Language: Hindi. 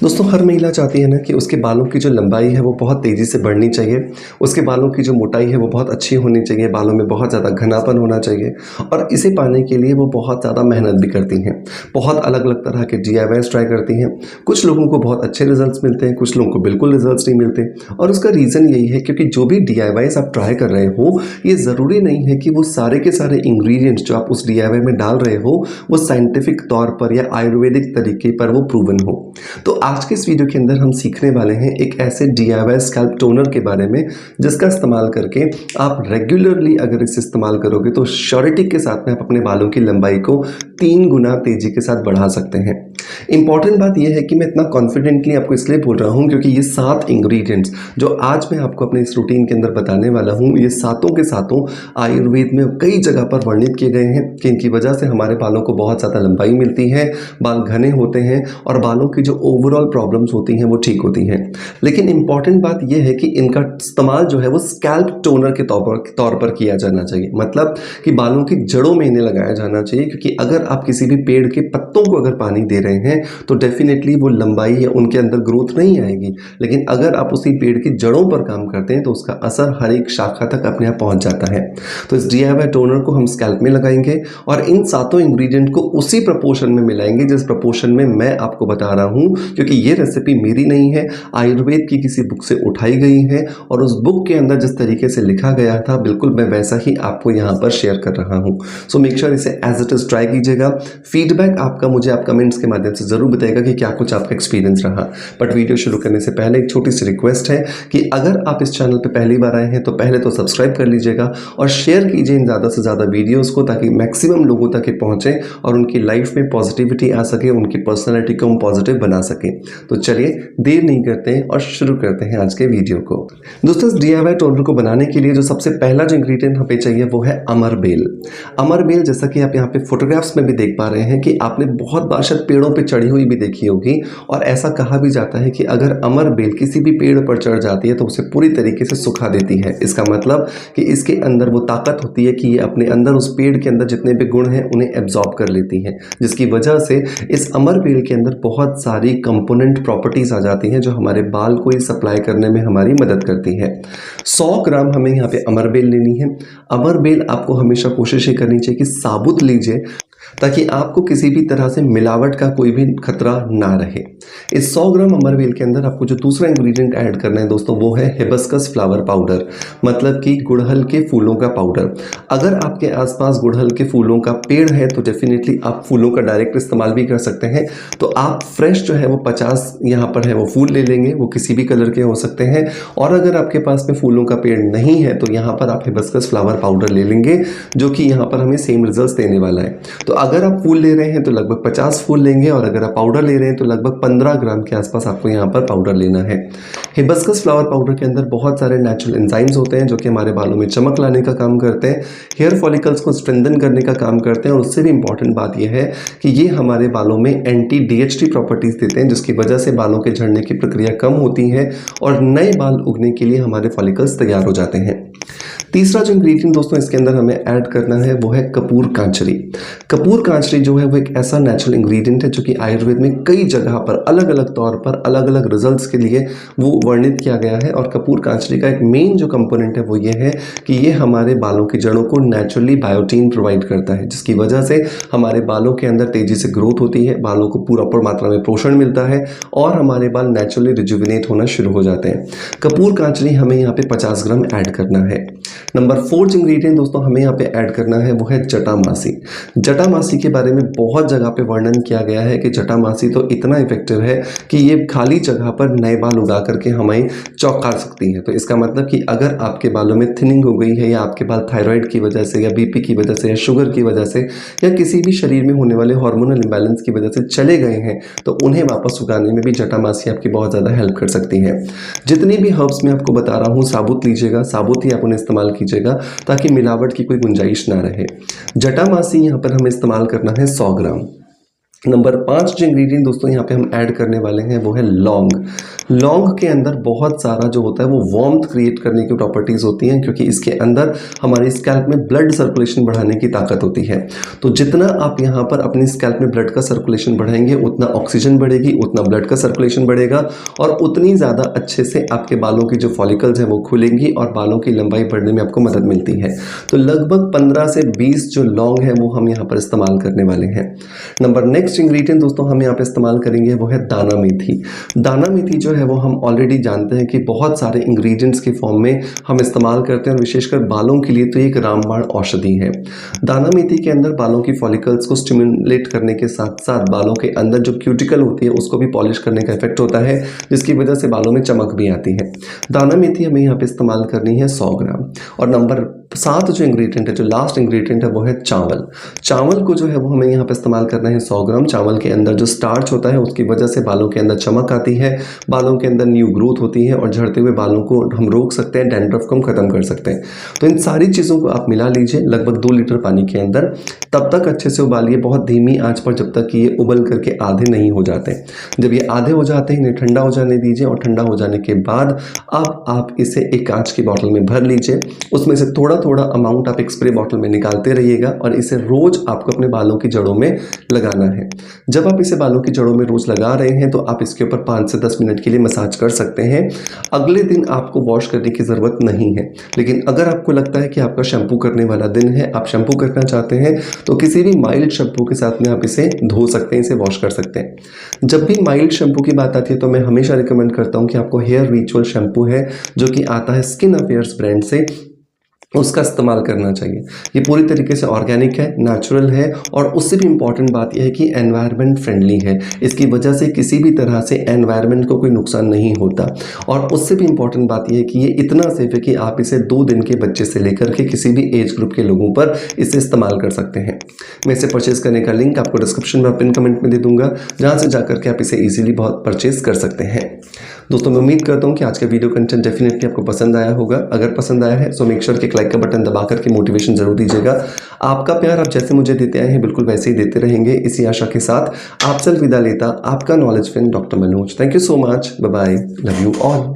दोस्तों हर महिला चाहती है ना कि उसके बालों की जो लंबाई है वो बहुत तेज़ी से बढ़नी चाहिए। उसके बालों की जो मोटाई है वो बहुत अच्छी होनी चाहिए, बालों में बहुत ज़्यादा घनापन होना चाहिए और इसे पाने के लिए वो बहुत ज़्यादा मेहनत भी करती हैं। बहुत अलग-अलग तरह के डीआईवाईज़ ट्राई करती हैं। कुछ लोगों को बहुत अच्छे रिज़ल्ट्स मिलते हैं, कुछ लोगों को बिल्कुल रिज़ल्ट्स नहीं मिलते और उसका रीज़न यही है क्योंकि जो भी डीआईवाईज़ आप ट्राई कर रहे हो, ये ज़रूरी नहीं है कि वो सारे के सारे इंग्रीडिएंट्स जो आप उस डीआईवाई में डाल रहे हो, वो साइंटिफिक तौर पर या आयुर्वेदिक तरीके पर वो प्रूवन हो। तो आज के इस वीडियो के अंदर हम सीखने वाले हैं एक ऐसे डीआईवाई स्कैल्प टोनर के बारे में जिसका इस्तेमाल करके आप रेगुलरली अगर इसे इस्तेमाल करोगे तो श्योरिटी के साथ में आप अपने बालों की लंबाई को 3 गुना तेजी के साथ बढ़ा सकते हैं। इंपॉर्टेंट बात यह है कि मैं इतना कॉन्फिडेंटली आपको इसलिए बोल रहा हूं क्योंकि ये 7 इंग्रेडिएंट्स जो आज मैं आपको अपने इस रूटीन के अंदर बताने वाला हूं, ये सातों के सातों आयुर्वेद में कई जगह पर वर्णित किए गए हैं कि इनकी वजह से हमारे बालों को बहुत ज़्यादा लंबाई मिलती है, बाल घने होते हैं और बालों की जो ओवरऑल प्रॉब्लम्स होती हैं वो ठीक होती हैं। लेकिन इंपॉर्टेंट बात यह है कि इनका इस्तेमाल जो है वो स्कैल्प टोनर के तौर पर किया जाना चाहिए, मतलब कि बालों की जड़ों में इन्हें लगाया जाना चाहिए क्योंकि अगर आप किसी भी पेड़ के पत्तों को अगर पानी दे रहे हैं तो डेफिनेटली वो लंबाई या उनके अंदर ग्रोथ नहीं आएगी। लेकिन अगर आप उसी पेड़ की जड़ों पर काम करते हैं तो उसका असर हर एक शाखा तक अपने आप पहुंच जाता है। तो इस डीआईवाई टोनर को हम स्कैल्प में लगाएंगे और इन सातों इंग्रेडिएंट को उसी प्रपोर्शन में मिलाएंगे जिस प्रपोर्शन में मैं आपको बता रहा हूं, क्योंकि ये रेसिपी मेरी नहीं है, आयुर्वेद की किसी बुक से उठाई गई है और उस बुक के अंदर जिस तरीके से लिखा गया था बिल्कुल मैं वैसा ही आपको यहाँ पर शेयर कर रहा हूँ। सो मेक श्योर इसे एज इट इज ट्राई कीजिएगा। फीडबैक आपका मुझे आप कमेंट्स के माध्यम से जरूर बताइएगा कि क्या कुछ आपका एक्सपीरियंस रहा। बट वीडियो शुरू करने से पहले एक छोटी सी रिक्वेस्ट है कि अगर आप इस चैनल पर पहली बार आए हैं तो पहले तो सब्सक्राइब कर लीजिएगा और शेयर कीजिए इन ज़्यादा से ज़्यादा वीडियोज़ को ताकि मैक्सिमम लोगों तक ये पहुँचे और उनकी लाइफ में पॉजिटिविटी आ सके, उनकी पर्सनैलिटी को हम पॉजिटिव बना सके। तो चलिए देर नहीं करते हैं और शुरू करते हैं आज के वीडियो को। दोस्तों इस डीआईवाई टोनर को बनाने के लिए जो सबसे पहला जो इंग्रेडिएंट हमें चाहिए वो है अमरबेल। अमरबेल जैसा कि आप यहाँ पे फोटोग्राफ्स में भी देख पा रहे हैं कि आपने बहुत बार शायद पेड़ों पे चढ़ी हुई भी देखी होगी और ऐसा कहा भी जाता है कि अगर अमरबेल किसी भी पेड़ पर चढ़ जाती है तो उसे पूरी तरीके से सुखा देती है। इसका मतलब कि इसके अंदर वो ताकत होती है कि ये अपने अंदर उस पेड़ के अंदर जितने भी गुण हैं उन्हें एब्जॉर्ब कर लेती है, जिसकी वजह से इस अमरबेल के अंदर बहुत सारी कंपोनेंट प्रॉपर्टीज आ जाती हैं जो हमारे बाल को ये सप्लाई करने में हमारी मदद करती है। 100 ग्राम हमें यहाँ पे अमरबेल लेनी है। अमरबेल आपको हमेशा कोशिश ये करनी चाहिए कि साबुत लीजिए ताकि आपको किसी भी तरह से मिलावट का कोई भी खतरा ना रहे। इस 100 ग्राम अमरबेल के अंदर आपको जो दूसरा इंग्रेडिएंट ऐड करना है दोस्तों वो है हिबिस्कस फ्लावर पाउडर, मतलब कि गुड़हल के फूलों का पाउडर। अगर आपके आसपास गुड़हल के फूलों का पेड़ है तो डेफिनेटली आप फूलों का डायरेक्ट इस्तेमाल भी कर सकते हैं। तो आप फ्रेश जो है वो 50 यहाँ पर है वो फूल ले लेंगे, वो किसी भी कलर के हो सकते हैं। और अगर आपके पास में फूलों का पेड़ नहीं है तो यहाँ पर आप हिबिस्कस फ्लावर पाउडर ले लेंगे जो कि यहाँ पर हमें सेम रिजल्ट देने वाला है। तो अगर आप फूल ले रहे हैं तो लगभग 50 फूल लेंगे और अगर आप पाउडर ले रहे हैं तो लगभग 15 ग्राम के आसपास आपको यहाँ पर पाउडर लेना है। हिबिस्कस फ्लावर पाउडर के अंदर बहुत सारे नेचुरल एंजाइम्स होते हैं जो कि हमारे बालों में चमक लाने का काम करते हैं, हेयर फॉलिकल्स को स्ट्रेंथन करने का काम करते हैं और उससे भी इंपॉर्टेंट बात यह है कि ये हमारे बालों में एंटी डीएचटी प्रॉपर्टीज देते हैं जिसकी वजह से बालों के झड़ने की प्रक्रिया कम होती है और नए बाल उगने के लिए हमारे फॉलिकल्स तैयार हो जाते हैं। तीसरा जो इंग्रेडिएंट दोस्तों इसके अंदर हमें ऐड करना है वो है कपूर कांचरी। कपूर कांचरी जो है वो एक ऐसा नेचुरल इंग्रेडिएंट है जो कि आयुर्वेद में कई जगह पर अलग अलग तौर पर अलग अलग रिजल्ट्स के लिए वो वर्णित किया गया है। और कपूर कांचरी का एक मेन जो कंपोनेंट है वो ये है कि ये हमारे बालों की जड़ों को नेचुरली बायोटीन प्रोवाइड करता है, जिसकी वजह से हमारे बालों के अंदर तेजी से ग्रोथ होती है, बालों को प्रॉपर मात्रा में पोषण मिलता है और हमारे बाल नेचुरली रिजुविनेट होना शुरू हो जाते हैं। कपूर कांचरी हमें यहाँ पे 50 ग्राम ऐड करना है। नंबर 4 इंग्रेडिएंट दोस्तों हमें यहाँ पे ऐड करना है वो है जटामासी। जटामासी के बारे में बहुत जगह पे वर्णन किया गया है कि जटामासी तो इतना इफेक्टिव है कि ये खाली जगह पर नए बाल उगा करके हमें चौंका सकती है। तो इसका मतलब कि अगर आपके बालों में थिनिंग हो गई है या आपके बाल थायराइड की वजह से या बीपी की वजह से या शुगर की वजह से या किसी भी शरीर में होने वाले हार्मोनल इंबैलेंस की वजह से चले गए हैं तो उन्हें वापस उगाने में भी जटामासी आपकी बहुत ज़्यादा हेल्प कर सकती है। जितनी भी हर्ब्स मैं आपको बता रहा हूँ साबुत लीजिएगा, साबुत ही आप उन्हें इस्तेमाल कीजिएगा ताकि मिलावट की कोई गुंजाइश ना रहे। जटामासी यहाँ पर हमें इस्तेमाल करना है 100 ग्राम। नंबर 5 जो इंग्रेडिएंट दोस्तों यहाँ पे हम ऐड करने वाले हैं वो है लौंग। लौंग के अंदर बहुत सारा जो होता है वो वार्मथ क्रिएट करने की प्रॉपर्टीज़ होती हैं, क्योंकि इसके अंदर हमारी स्कैल्प में ब्लड सर्कुलेशन बढ़ाने की ताकत होती है। तो जितना आप यहाँ पर अपनी स्कैल्प में ब्लड का सर्कुलेशन बढ़ाएंगे उतना ऑक्सीजन बढ़ेगी, उतना ब्लड का सर्कुलेशन बढ़ेगा और उतनी ज़्यादा अच्छे से आपके बालों की जो फॉलिकल्स हैं वो खुलेंगी और बालों की लंबाई बढ़ने में आपको मदद मिलती है। तो लगभग 15 से 20 जो लौंग है वो हम यहाँ पर इस्तेमाल करने वाले हैं। नंबर नेक्स्ट इंग्रेडिएंट दोस्तों हम यहाँ पे इस्तेमाल करेंगे वो है दाना मेथी। दाना मेथी जो है वो हम ऑलरेडी जानते हैं कि बहुत सारे इंग्रेडिएंट्स के फॉर्म में हम इस्तेमाल करते हैं और विशेषकर बालों के लिए तो एक रामबाण औषधि है। दाना मेथी के अंदर बालों की फॉलिकल्स को स्टिमुलेट करने के साथ साथ बालों के अंदर जो क्यूटिकल होती है उसको भी पॉलिश करने का इफेक्ट होता है, जिसकी वजह से बालों में चमक भी आती है। दाना मेथी हमें यहाँ पे इस्तेमाल करनी है 100 ग्राम। और नंबर 7 जो इंग्रेडिएंट है, जो लास्ट इंग्रेडिएंट है वो है चावल। चावल को जो है वो हमें यहाँ पे इस्तेमाल करना है 100 ग्राम। चावल के अंदर जो स्टार्च होता है उसकी वजह से बालों के अंदर चमक आती है, बालों के अंदर न्यू ग्रोथ होती है और झड़ते हुए बालों को हम रोक सकते हैं, डैंड्रफ को हम खत्म कर सकते हैं। तो इन सारी चीज़ों को आप मिला लीजिए लगभग 2 लीटर पानी के अंदर, तब तक अच्छे से उबालिए बहुत धीमी आंच पर जब तक कि ये उबल करके आधे नहीं हो जाते। जब ये आधे हो जाते हैं इन्हें ठंडा हो जाने दीजिए और ठंडा हो जाने के बाद अब आप इसे एक कांच की बॉटल में भर लीजिए। उसमें से थोड़ा थोड़ा अमाउंट आप एक स्प्रे बॉटल में निकालते रहिएगा और इसे रोज आपको अपने बालों की जड़ों में लगाना है। जब आप इसे बालों की जड़ों में रोज लगा रहे हैं तो आप इसके ऊपर 5 से 10 मिनट के लिए मसाज कर सकते हैं। अगले दिन आपको वॉश करने की ज़रूरत नहीं है, लेकिन अगर आपको लगता है कि आपका शैम्पू करने वाला दिन है, आप शैम्पू करना चाहते हैं, तो किसी भी माइल्ड शैम्पू के साथ में आप इसे धो सकते हैं, इसे वॉश कर सकते हैं। जब भी माइल्ड शैम्पू की बात आती है तो मैं हमेशा रिकमेंड करता हूँ कि आपको हेयर रिचुअल शैम्पू है जो कि आता है स्किन अफेयर्स ब्रांड से, उसका इस्तेमाल करना चाहिए। ये पूरी तरीके से ऑर्गेनिक है, नेचुरल है और उससे भी इम्पॉर्टेंट बात यह है कि एनवायरनमेंट फ्रेंडली है। इसकी वजह से किसी भी तरह से एनवायरनमेंट को कोई नुकसान नहीं होता और उससे भी इम्पॉर्टेंट बात यह है कि ये इतना सेफ है कि आप इसे 2 दिन के बच्चे से लेकर के किसी भी एज ग्रुप के लोगों पर इसे इस्तेमाल कर सकते हैं। मैं इसे परचेज़ करने का लिंक आपको डिस्क्रिप्शन में पिन कमेंट में दे दूंगा, जहाँ से जाकर के आप इसे ईजिली बहुत परचेज़ कर सकते हैं। दोस्तों मैं उम्मीद करता हूँ कि आज का वीडियो कंटेंट डेफिनेटली आपको पसंद आया होगा। अगर पसंद आया है सो मेक श्योर कि लाइक का बटन दबा करके मोटिवेशन जरूर दीजिएगा। आपका प्यार आप जैसे मुझे देते आए हैं बिल्कुल वैसे ही देते रहेंगे, इसी आशा के साथ आपसे अलविदा लेता आपका knowledge friend doctor Manoj. Thank you so much, bye bye, love you all.